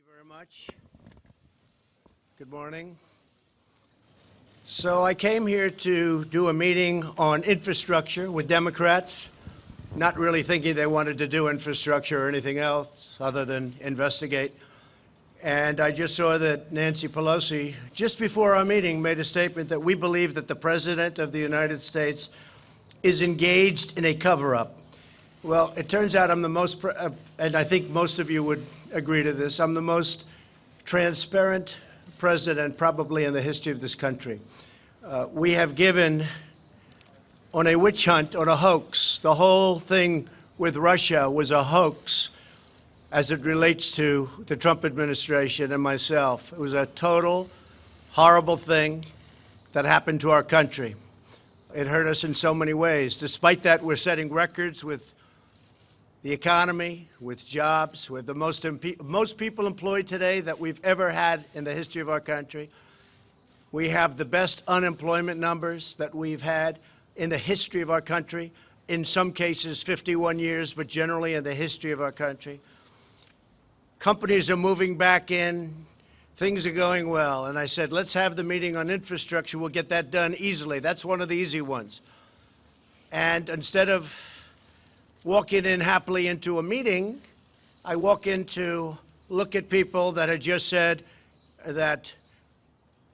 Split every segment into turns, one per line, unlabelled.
you very much. Good morning. So I came here to do a meeting on infrastructure with Democrats, not really thinking they wanted to do infrastructure or anything else other than investigate. And I just saw that Nancy Pelosi, just before our meeting, made a statement that we believe that the President of the United States is engaged in a cover-up. Well, it turns out I'm the most, and I think most of you would agree to this, I'm the most transparent president probably in the history of this country. We have given on a witch hunt, on a hoax. The whole thing with Russia was a hoax as it relates to the Trump administration and myself. It was a total horrible thing that happened to our country. It hurt us in so many ways. Despite that, we're setting records with the economy, with jobs, with the most people employed today that we've ever had in the history of our country. We have the best unemployment numbers that we've had in the history of our country, in some cases 51 years, but generally in the history of our country. Companies are moving back in. Things are going well. And I said, let's have the meeting on infrastructure. We'll get that done easily. That's one of the easy ones. And instead of walking in happily into a meeting, I walk in to look at people that had just said that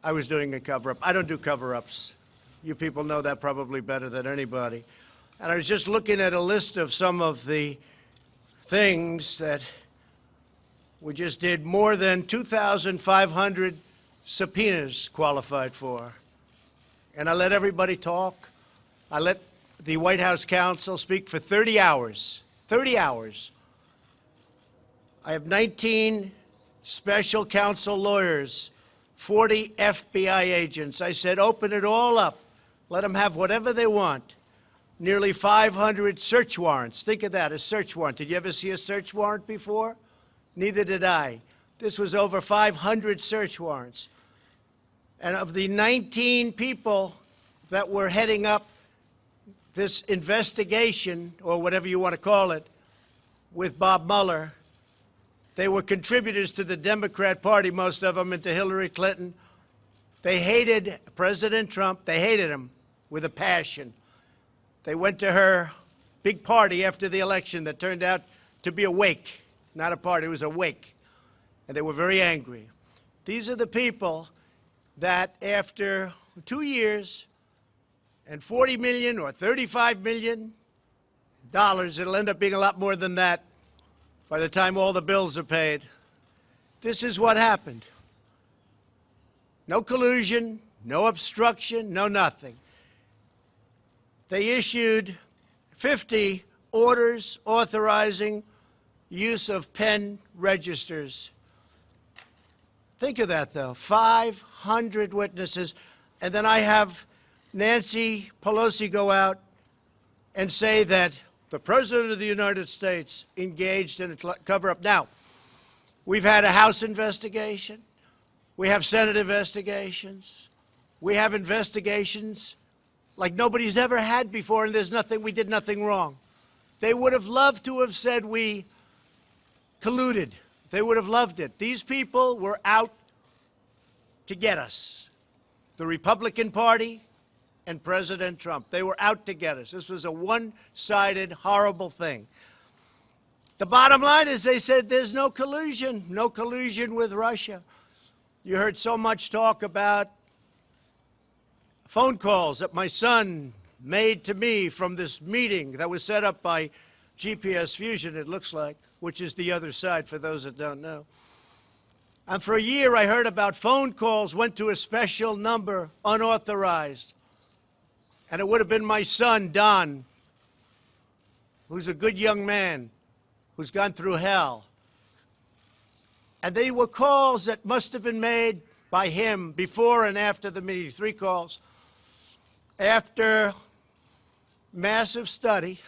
I was doing a cover-up. I don't do cover-ups. You people know that probably better than anybody. And I was just looking at a list of some of the things that we just did. More than 2,500 subpoenas qualified for. And I let everybody talk. I let the White House counsel speak for 30 hours. 30 hours. I have 19 special counsel lawyers, 40 FBI agents. I said, open it all up. Let them have whatever they want. Nearly 500 search warrants. Think of that, a search warrant. Did you ever see a search warrant before? Neither did I. This was over 500 search warrants. And of the 19 people that were heading up this investigation, or whatever you want to call it, with Bob Mueller, they were contributors to the Democrat Party, most of them, and to Hillary Clinton. They hated President Trump. They hated him with a passion. They went to her big party after the election that turned out to be a wake. Not a party, it was a wake. And they were very angry. These are the people that after 2 years and $40 million or $35 million, it'll end up being a lot more than that by the time all the bills are paid. This is what happened. No collusion, no obstruction, no nothing. They issued 50 orders authorizing use of pen registers. Think of that, though. 500 witnesses. And then I have Nancy Pelosi go out and say that the President of the United States engaged in a cover-up. Now, we've had a House investigation. We have Senate investigations. We have investigations like nobody's ever had before, and we did nothing wrong. They would have loved to have said we colluded. They would have loved it. These people were out to get us. The Republican Party and President Trump. They were out to get us. This was a one-sided, horrible thing. The bottom line is they said there's no collusion with Russia. You heard so much talk about phone calls that my son made to me from this meeting that was set up by GPS Fusion, it looks like, which is the other side for those that don't know. And for a year I heard about phone calls went to a special number, unauthorized. And it would have been my son, Don, who's a good young man, who's gone through hell. And they were calls that must have been made by him before and after the meeting, 3 calls. After massive study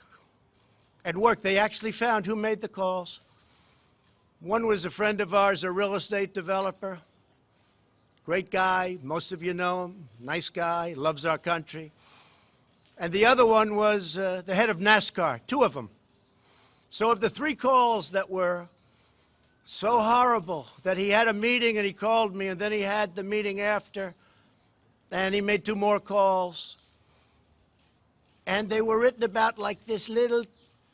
and work, they actually found who made the calls. One was a friend of ours, a real estate developer. Great guy, most of you know him, nice guy, loves our country. And the other one was the head of NASCAR, 2 of them. So of the 3 calls that were So horrible that he had a meeting and he called me, and then he had the meeting after, and he made 2 more calls. And they were written about like this little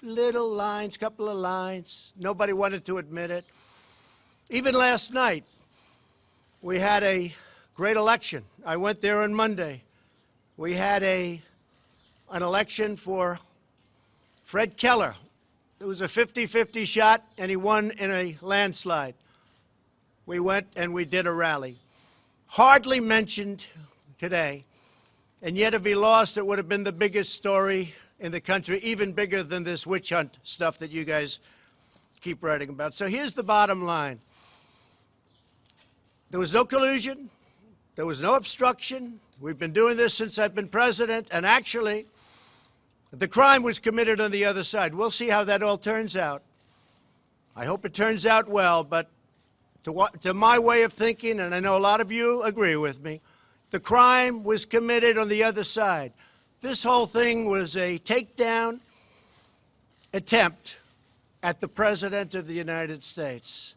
lines, couple of lines. Nobody wanted to admit it. Even last night, we had a great election. I went there on Monday. We had an election for Fred Keller. It was a 50-50 shot, and he won in a landslide. We went and we did a rally. Hardly mentioned today, and yet if he lost, it would have been the biggest story in the country, even bigger than this witch hunt stuff that you guys keep writing about. So here's the bottom line. There was no collusion. There was no obstruction. We've been doing this since I've been president, and actually, the crime was committed on the other side. We'll see how that all turns out. I hope it turns out well, but to my way of thinking, and I know a lot of you agree with me, the crime was committed on the other side. This whole thing was a takedown attempt at the President of the United States.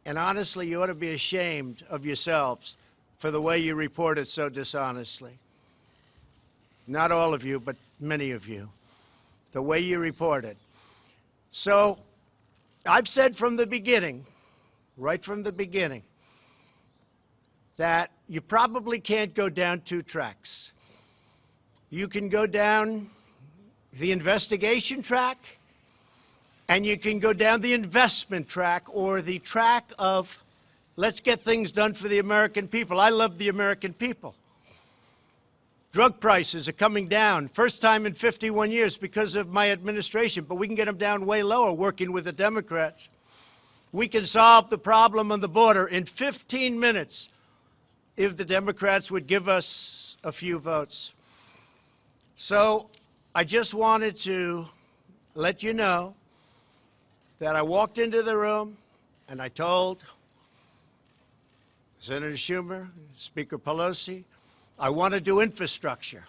And honestly, you ought to be ashamed of yourselves for the way you report it so dishonestly. Not all of you, but many of you. The way you report it. So, I've said from the beginning, right from the beginning, that you probably can't go down 2 tracks. You can go down the investigation track, and you can go down the investment track, or the track of let's get things done for the American people. I love the American people. Drug prices are coming down, first time in 51 years because of my administration, but we can get them down way lower working with the Democrats. We can solve the problem on the border in 15 minutes if the Democrats would give us a few votes. So I just wanted to let you know that I walked into the room and I told Senator Schumer, Speaker Pelosi, I want to do infrastructure.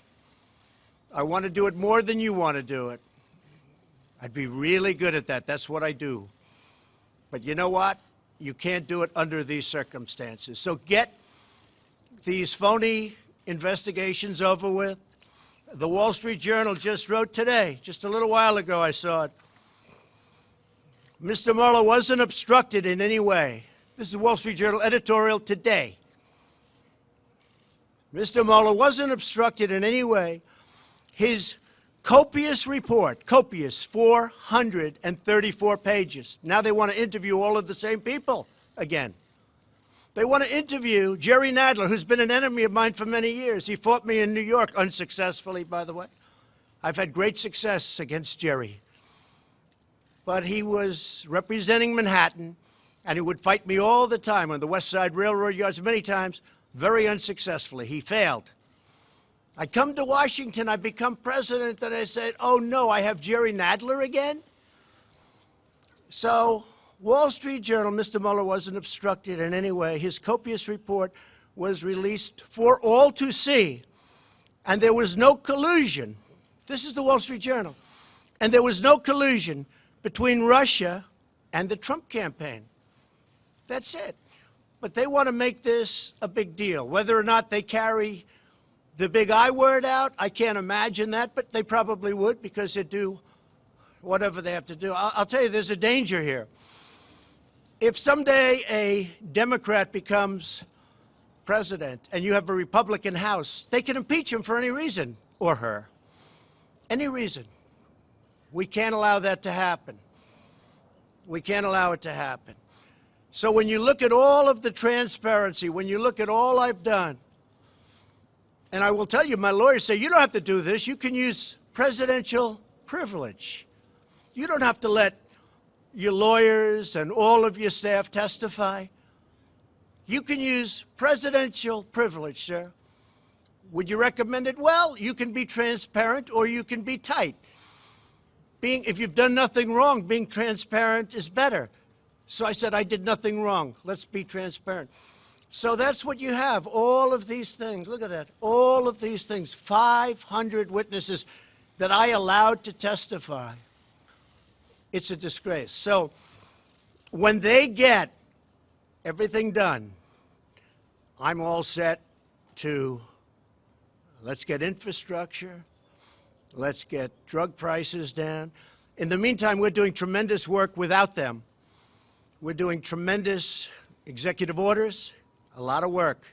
I want to do it more than you want to do it. I'd be really good at that. That's what I do. But you know what? You can't do it under these circumstances. So get these phony investigations over with. The Wall Street Journal just wrote today, just a little while ago I saw it. Mr. Mueller wasn't obstructed in any way. This is the Wall Street Journal editorial today. Mr. Mueller wasn't obstructed in any way. His copious report, copious, 434 pages. Now they want to interview all of the same people again. They want to interview Jerry Nadler, who's been an enemy of mine for many years. He fought me in New York, unsuccessfully, by the way. I've had great success against Jerry. But he was representing Manhattan, and he would fight me all the time on the West Side Railroad yards, many times, very unsuccessfully. He failed. I come to Washington, I become president, and I said, oh no, I have Jerry Nadler again? So, Wall Street Journal, Mr. Mueller wasn't obstructed in any way. His copious report was released for all to see, and there was no collusion. This is the Wall Street Journal. And there was no collusion between Russia and the Trump campaign. That's it. But they want to make this a big deal. Whether or not they carry the big I word out, I can't imagine that, but they probably would because they do whatever they have to do. I'll tell you, there's a danger here. If someday a Democrat becomes president and you have a Republican House, they can impeach him for any reason, or her. Any reason. We can't allow that to happen. We can't allow it to happen. So when you look at all of the transparency, when you look at all I've done, and I will tell you, my lawyers say, you don't have to do this. You can use presidential privilege. You don't have to let your lawyers and all of your staff testify. You can use presidential privilege, sir. Would you recommend it? Well, you can be transparent or you can be tight. If you've done nothing wrong, being transparent is better. So I said, I did nothing wrong. Let's be transparent. So that's what you have, all of these things. Look at that. All of these things, 500 witnesses that I allowed to testify. It's a disgrace. So when they get everything done, I'm all set to, let's get infrastructure, let's get drug prices down. In the meantime, we're doing tremendous work without them. We're doing tremendous executive orders, a lot of work.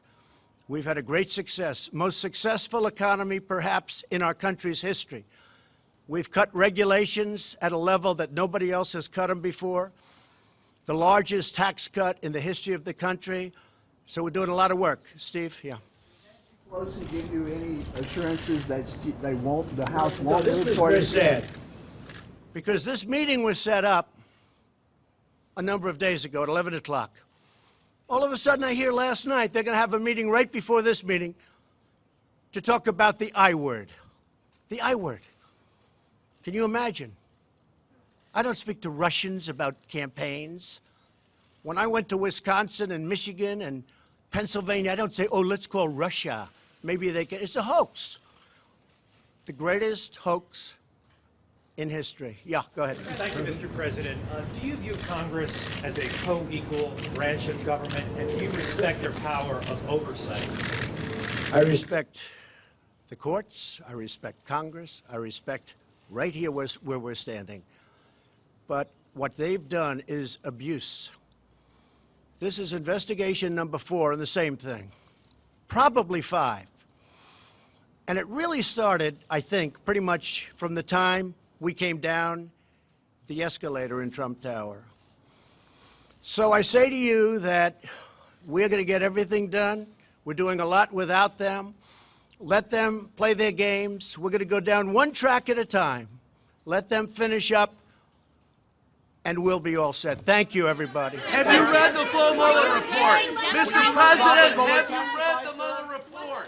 We've had a great success, most successful economy perhaps in our country's history. We've cut regulations at a level that nobody else has cut them before, the largest tax cut in the history of the country. So we're doing a lot of work. Steve, yeah.
Pelosi give you any assurances that they won't, the House won't
This
move
is
toward
very
it?
sad, because this meeting was set up a number of days ago at 11 o'clock. All of a sudden, I hear last night they're going to have a meeting right before this meeting to talk about the I word. The I word. Can you imagine? I don't speak to Russians about campaigns. When I went to Wisconsin and Michigan and Pennsylvania, I don't say, oh, let's call Russia. Maybe they can. It's a hoax. The greatest hoax in history. Yeah, go ahead.
Thank you, Mr. President. Do you view Congress as a co-equal branch of government, and do you respect their power of oversight?
I respect the courts. I respect Congress. I respect right here where we're standing. But what they've done is abuse. This is investigation number 4 and the same thing. Probably 5. And it really started, I think, pretty much from the time we came down the escalator in Trump Tower. So I say to you that we're going to get everything done. We're doing a lot without them. Let them play their games. We're going to go down one track at a time. Let them finish up, and we'll be all set. Thank you, everybody.
Have you read the full Mueller report? Mr. President, have you read the Mueller report?